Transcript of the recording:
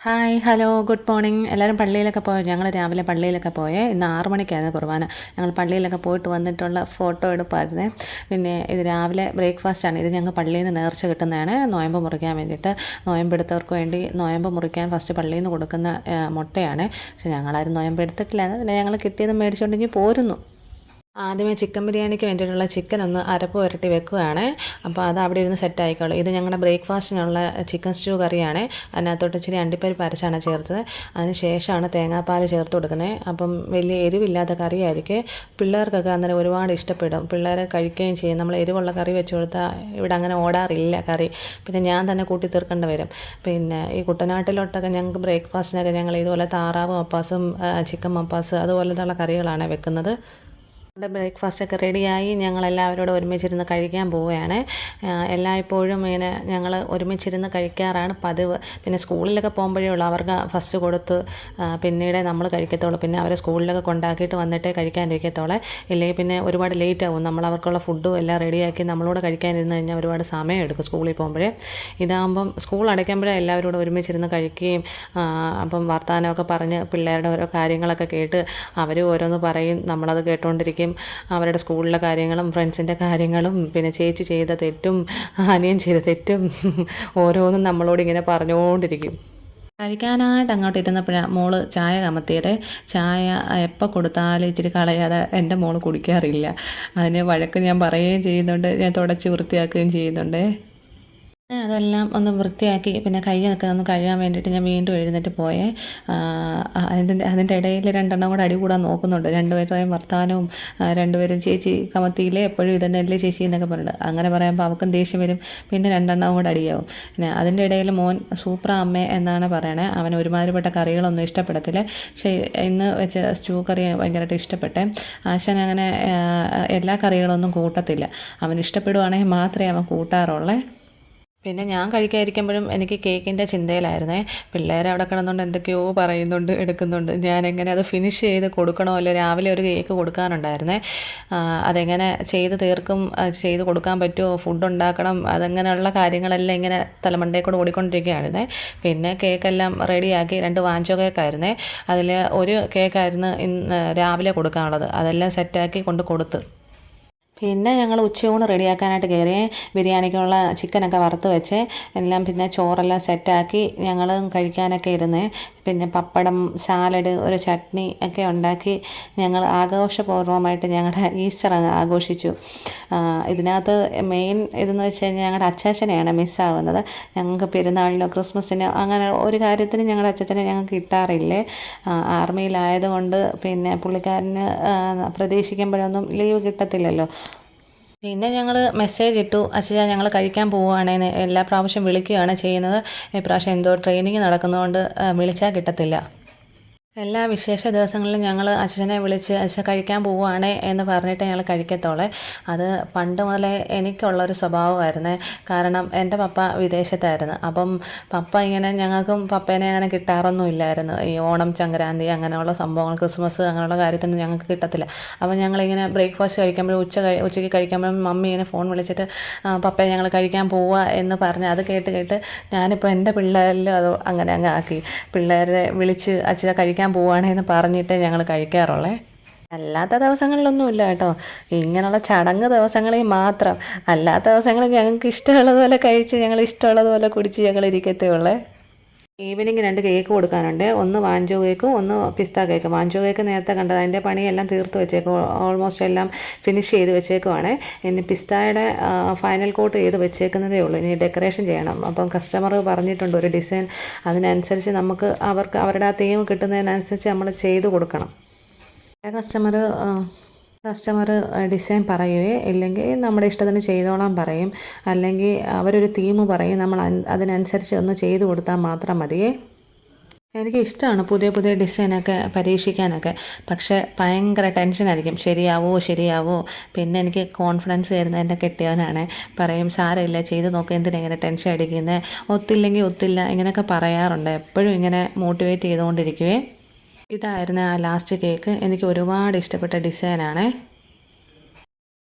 Hi hello good morning. എല്ലാവരും പള്ളിയിലൊക്കെ പോയോ? ഞങ്ങൾ രാവിലെ പള്ളിയിലൊക്കെ പോയേ. ഇന്ന് 6 മണിക്കായിരുന്നു കുർബാന. ഞങ്ങൾ പള്ളിയിലൊക്കെ പോയിട്ട് വന്നിട്ടുള്ള ഫോട്ടോ എടുപ്പായിരുന്നേ. പിന്നെ ഇത് രാവിലെ ബ്രേക്ക്ഫാസ്റ്റാണ്. ഇത് ഞങ്ങൾ പള്ളിയിൽ നിന്ന് നേർച്ച കിട്ടുന്നതാണ്, നോയമ്പ് മുറിക്കാൻ വേണ്ടിയിട്ട്. നോയമ്പെടുത്തവർക്ക് വേണ്ടി നോയമ്പ് മുറിക്കാൻ ഫസ്റ്റ് പള്ളിയിൽ നിന്ന് കൊടുക്കുന്ന മുട്ടയാണ്. പക്ഷെ ഞങ്ങളാരും നോയമ്പ് എടുത്തിട്ടില്ലായിരുന്നു. പിന്നെ ഞങ്ങൾ കിട്ടിയത് മേടിച്ചുകൊണ്ടിങ്ങി പോരുന്നു. ആദ്യമേ ചിക്കൻ ബിരിയാണിക്ക് വേണ്ടിയിട്ടുള്ള ചിക്കൻ ഒന്ന് അരപ്പ് പുരട്ടി വെക്കുകയാണ്. അപ്പോൾ അത് അവിടെ ഇരുന്ന് സെറ്റ് ആയിക്കോളും. ഇത് ഞങ്ങളുടെ ബ്രേക്ക്ഫാസ്റ്റിനുള്ള ചിക്കൻ സ്റ്റൂ കറിയാണ്. അതിനകത്തോട്ട് ഇച്ചിരി അണ്ടിപ്പരിപ്പ് അരച്ചാണ് ചേർത്തത്. അതിന് ശേഷമാണ് തേങ്ങാപ്പാൽ ചേർത്ത് കൊടുക്കുന്നത്. അപ്പം വലിയ എരിവില്ലാത്ത കറിയായിരിക്കും. പിള്ളേർക്കൊക്കെ അന്നേരം ഒരുപാട് ഇഷ്ടപ്പെടും. പിള്ളേർ കഴിക്കുകയും ചെയ്യും. നമ്മൾ എരിവുള്ള കറി വെച്ച് കൊടുത്താൽ ഇവിടെ അങ്ങനെ ഓടാറില്ല കറി. പിന്നെ ഞാൻ തന്നെ കൂട്ടി തീർക്കേണ്ടി വരും. പിന്നെ ഈ കുട്ടനാട്ടിലോട്ടൊക്കെ ഞങ്ങൾക്ക് ബ്രേക്ക്ഫാസ്റ്റിനൊക്കെ ഞങ്ങൾ ഇതുപോലെ താറാവ് മപ്പാസും ചിക്കൻ മപ്പാസ് അതുപോലത്തുള്ള കറികളാണ് വെക്കുന്നത്. നമ്മുടെ ബ്രേക്ക്ഫാസ്റ്റൊക്കെ റെഡിയായി ഞങ്ങളെല്ലാവരോടും ഒരുമിച്ചിരുന്ന് കഴിക്കാൻ പോവുകയാണ്. എല്ലായ്പ്പോഴും ഇങ്ങനെ ഞങ്ങൾ ഒരുമിച്ചിരുന്ന് കഴിക്കാറാണ് പതിവ്. പിന്നെ സ്കൂളിലൊക്കെ പോകുമ്പോഴേ ഉള്ളൂ അവർക്ക് ഫസ്റ്റ് കൊടുത്ത് പിന്നീടേ നമ്മൾ കഴിക്കത്തുള്ളൂ. പിന്നെ അവരെ സ്കൂളിലൊക്കെ കൊണ്ടാക്കിയിട്ട് വന്നിട്ടേ കഴിക്കാനിരിക്കത്തുള്ളൂ. ഇല്ലെങ്കിൽ പിന്നെ ഒരുപാട് ലേറ്റ് ആവും. നമ്മൾ അവർക്കുള്ള ഫുഡും എല്ലാം റെഡിയാക്കി നമ്മളോട് കഴിക്കാനിരുന്ന് കഴിഞ്ഞാൽ ഒരുപാട് സമയം എടുക്കും സ്കൂളിൽ പോകുമ്പോഴേ. ഇതാകുമ്പം സ്കൂൾ അടയ്ക്കുമ്പോഴേ എല്ലാവരോടും ഒരുമിച്ചിരുന്ന് കഴിക്കുകയും അപ്പം വർത്തമാനമൊക്കെ പറഞ്ഞ് പിള്ളേരുടെ ഓരോ കാര്യങ്ങളൊക്കെ കേട്ട് അവർ ഓരോന്ന് പറയും, നമ്മളത് കേട്ടുകൊണ്ടിരിക്കും. അവരുടെ സ്കൂളിലെ കാര്യങ്ങളും ഫ്രണ്ട്സിൻ്റെ കാര്യങ്ങളും പിന്നെ ചേച്ചി ചെയ്ത തെറ്റും അനിയൻ ചെയ്ത തെറ്റും ഓരോന്നും നമ്മളോട് ഇങ്ങനെ പറഞ്ഞുകൊണ്ടിരിക്കും. കഴിക്കാനായിട്ട് അങ്ങോട്ട് ഇരുന്നപ്പോഴാണ് മോള് ചായ കമത്തിയത്. ചായ എപ്പോൾ കൊടുത്താലും ഇച്ചിരി കളയാതെ എൻ്റെ മോള് കുടിക്കാറില്ല. അതിന് വഴക്ക് ഞാൻ പറയുകയും ചെയ്യുന്നുണ്ട്, ഞാൻ തുടച്ച് വൃത്തിയാക്കുകയും ചെയ്യുന്നുണ്ട്. അതെല്ലാം ഒന്ന് വൃത്തിയാക്കി പിന്നെ കൈയൊക്കെ ഒന്ന് കഴുകാൻ വേണ്ടിയിട്ട് ഞാൻ വീണ്ടും എഴുന്നേറ്റ് പോയേ. അതിൻ്റെ ഇടയിൽ രണ്ടെണ്ണം കൂടെ അടി കൂടാൻ നോക്കുന്നുണ്ട്. രണ്ടുപേരുടെയും വർത്തമാനവും രണ്ടുപേരും ചേച്ചി കമത്തിയില്ലേ എപ്പോഴും ഇതന്നെയല്ലേ ചേച്ചി എന്നൊക്കെ പറയുന്നുണ്ട്. അങ്ങനെ പറയുമ്പോൾ അവൾക്കും ദേഷ്യം വരും. പിന്നെ രണ്ടെണ്ണം കൂടെ അടിയാവും. പിന്നെ അതിൻ്റെ ഇടയിൽ മോൻ സൂപ്പർ അമ്മ എന്നാണ് പറയണേ. അവന് ഒരുമാതിരിപ്പെട്ട കറികളൊന്നും ഇഷ്ടപ്പെടത്തില്ല. പക്ഷേ ഇന്ന് വെച്ച സ്റ്റൂ കറി ഭയങ്കരമായിട്ട് ഇഷ്ടപ്പെട്ടെ. ആശാൻ അങ്ങനെ എല്ലാ കറികളൊന്നും കൂട്ടത്തില്ല. അവന് ഇഷ്ടപ്പെടുവാണെങ്കിൽ മാത്രമേ അവൻ കൂട്ടാറുള്ളേ. പിന്നെ ഞാൻ കഴിക്കാതിരിക്കുമ്പോഴും എനിക്ക് കേക്കിൻ്റെ ചിന്തയിലായിരുന്നേ. പിള്ളേർ അവിടെ കിടന്നുകൊണ്ട് എന്തൊക്കെയോ പറയുന്നുണ്ട്, എടുക്കുന്നുണ്ട്. ഞാനെങ്ങനെ അത് ഫിനിഷ് ചെയ്ത് കൊടുക്കണമല്ലോ. രാവിലെ ഒരു കേക്ക് കൊടുക്കാനുണ്ടായിരുന്നേ. അതെങ്ങനെ ചെയ്ത് തീർക്കും, ചെയ്ത് കൊടുക്കാൻ പറ്റുമോ, ഫുഡ് ഉണ്ടാക്കണം, അതങ്ങനെയുള്ള കാര്യങ്ങളെല്ലാം ഇങ്ങനെ തലമണ്ടയിൽ കൂടെ ഓടിക്കൊണ്ടിരിക്കുകയായിരുന്നേ. പിന്നെ കേക്കെല്ലാം റെഡിയാക്കി. 2 വാഞ്ചോ കേക്കായിരുന്നേ. അതിൽ ഒരു കേക്കായിരുന്നു രാവിലെ കൊടുക്കാനുള്ളത്. അതെല്ലാം സെറ്റാക്കി കൊണ്ട് കൊടുത്ത്. പിന്നെ ഞങ്ങൾ ഉച്ചയൂണ് റെഡിയാക്കാനായിട്ട് കയറി. ബിരിയാണിക്കുള്ള ചിക്കനൊക്കെ വറുത്ത് വെച്ച് എല്ലാം പിന്നെ ചോറെല്ലാം സെറ്റാക്കി ഞങ്ങൾ കഴിക്കാനൊക്കെ ഇരുന്ന്. പിന്നെ പപ്പടം, സാലഡ്, ഒരു ചട്നി ഒക്കെ ഉണ്ടാക്കി ഞങ്ങൾ ആഘോഷപൂർവ്വമായിട്ട് ഞങ്ങളുടെ ഈസ്റ്റർ ആഘോഷിച്ചു. ഇതിനകത്ത് മെയിൻ ഇതെന്ന് വെച്ച് കഴിഞ്ഞാൽ ഞങ്ങളുടെ അച്ചാച്ചനെയാണ് മിസ്സാവുന്നത്. ഞങ്ങൾക്ക് പെരുന്നാളിനോ ക്രിസ്മസിനോ അങ്ങനെ ഒരു കാര്യത്തിന് ഞങ്ങളുടെ അച്ചാച്ചനെ ഞങ്ങൾക്ക് കിട്ടാറില്ലേ. ആർമിയിലായതുകൊണ്ട് പിന്നെ പുള്ളിക്കാരന് പ്രതീക്ഷിക്കുമ്പോഴൊന്നും ലീവ് കിട്ടത്തില്ലല്ലോ. പിന്നെ ഞങ്ങൾ മെസ്സേജ് ഇട്ടു, അച്ഛാ ഞങ്ങൾ കഴിക്കാൻ പോവുകയാണെന്ന്. എല്ലാ പ്രാവശ്യം വിളിക്കുകയാണ് ചെയ്യുന്നത്. ഇപ്രാവശ്യം എന്തോ ട്രെയിനിങ് നടക്കുന്നതുകൊണ്ട് വിളിച്ചാൽ കിട്ടത്തില്ല. എല്ലാ വിശേഷ ദിവസങ്ങളിലും ഞങ്ങൾ അച്ഛനെ വിളിച്ച് അച്ഛൻ കഴിക്കാൻ പോവുകയാണ് എന്ന് പറഞ്ഞിട്ട് ഞങ്ങൾ കഴിക്കത്തോളെ. അത് പണ്ട് മുതലേ എനിക്കുള്ളൊരു സ്വഭാവമായിരുന്നേ. കാരണം എൻ്റെ പപ്പ വിദേശത്തായിരുന്നു. അപ്പം പപ്പ ഇങ്ങനെ ഞങ്ങൾക്കും പപ്പേനെ അങ്ങനെ കിട്ടാറൊന്നും ഇല്ലായിരുന്നു. ഈ ഓണം, സംക്രാന്തി അങ്ങനെയുള്ള സംഭവങ്ങൾ, ക്രിസ്മസ് അങ്ങനെയുള്ള കാര്യത്തിന് ഞങ്ങൾക്ക് കിട്ടത്തില്ല. അപ്പം ഞങ്ങളിങ്ങനെ ബ്രേക്ക്ഫാസ്റ്റ് കഴിക്കുമ്പോഴും ഉച്ചയ്ക്ക് കഴിക്കുമ്പോഴും മമ്മി ഇങ്ങനെ ഫോൺ വിളിച്ചിട്ട് പപ്പയെ ഞങ്ങൾ കഴിക്കാൻ പോവുക എന്ന് പറഞ്ഞ് അത് കേട്ട് ഞാനിപ്പോൾ എൻ്റെ പിള്ളേരിൽ അത് അങ്ങനെ അങ്ങ് ആക്കി. പിള്ളേരെ വിളിച്ച് അച്ഛനെ കഴിക്കാൻ പോവുകയാണെന്ന് പറഞ്ഞിട്ട് ഞങ്ങൾ കഴിക്കാറുള്ളേ. അല്ലാത്ത ദിവസങ്ങളിലൊന്നുമില്ല കേട്ടോ. ഇങ്ങനെയുള്ള ചടങ്ങ് ദിവസങ്ങളിൽ മാത്രം. അല്ലാത്ത ദിവസങ്ങളിൽ ഞങ്ങൾക്ക് ഇഷ്ടമുള്ളതുപോലെ കഴിച്ച് ഞങ്ങൾ ഇഷ്ടമുള്ളതുപോലെ കുടിച്ച് ഞങ്ങൾ ഇരിക്കത്തേ ഉള്ളേ. ഈവനിങ് 2 കേക്ക് കൊടുക്കാനുണ്ട്. ഒന്ന് വാഞ്ചോ കേക്കും ഒന്ന് പിസ്ത കേക്കും. വാഞ്ചോ കേക്ക് നേരത്തെ കണ്ടത്, അതിൻ്റെ പണിയെല്ലാം തീർത്ത് വെച്ചേക്കും. ഓൾമോസ്റ്റ് എല്ലാം ഫിനിഷ് ചെയ്ത് വെച്ചേക്കുവാണ്. ഇനി പിസ്തയുടെ ഫൈനൽ കോട്ട് ചെയ്ത് വെച്ചേക്കുന്നതേ ഉള്ളൂ. ഇനി ഡെക്കറേഷൻ ചെയ്യണം. അപ്പം കസ്റ്റമർ പറഞ്ഞിട്ടുണ്ട് ഒരു ഡിസൈൻ. അതിനനുസരിച്ച് നമുക്ക് അവരുടെ ആ തീം കിട്ടുന്നതിനനുസരിച്ച് നമ്മൾ ചെയ്ത് കൊടുക്കണം. കസ്റ്റമർ ഡിസൈൻ പറയുകയോ ഇല്ലെങ്കിൽ നമ്മുടെ ഇഷ്ടത്തിന് ചെയ്തോളാൻ പറയും. അല്ലെങ്കിൽ അവരൊരു തീം പറയും. നമ്മൾ അതിനനുസരിച്ച് ഒന്ന് ചെയ്ത് കൊടുത്താൽ മാത്രം മതിയേ. എനിക്ക് ഇഷ്ടമാണ് പുതിയ ഡിസൈനൊക്കെ പരീക്ഷിക്കാനൊക്കെ. പക്ഷേ ഭയങ്കര ടെൻഷനായിരിക്കും. ശരിയാവോ. പിന്നെ എനിക്ക് കോൺഫിഡൻസ് തരുന്നത് എൻ്റെ കെട്ടിയവനാണ്. പറയും സാരമില്ല, ചെയ്ത് നോക്കുക, എന്തിനാ ഇങ്ങനെ ടെൻഷൻ അടിക്കുന്നത്, ഒത്തില്ലെങ്കിൽ ഒത്തില്ല ഇങ്ങനെയൊക്കെ പറയാറുണ്ട്. എപ്പോഴും ഇങ്ങനെ മോട്ടിവേറ്റ് ചെയ്തുകൊണ്ടിരിക്കുവേ. ഇതായിരുന്നു ആ ലാസ്റ്റ് കേക്ക്. എനിക്ക് ഒരുപാട് ഇഷ്ടപ്പെട്ട ഡിസൈനാണ്.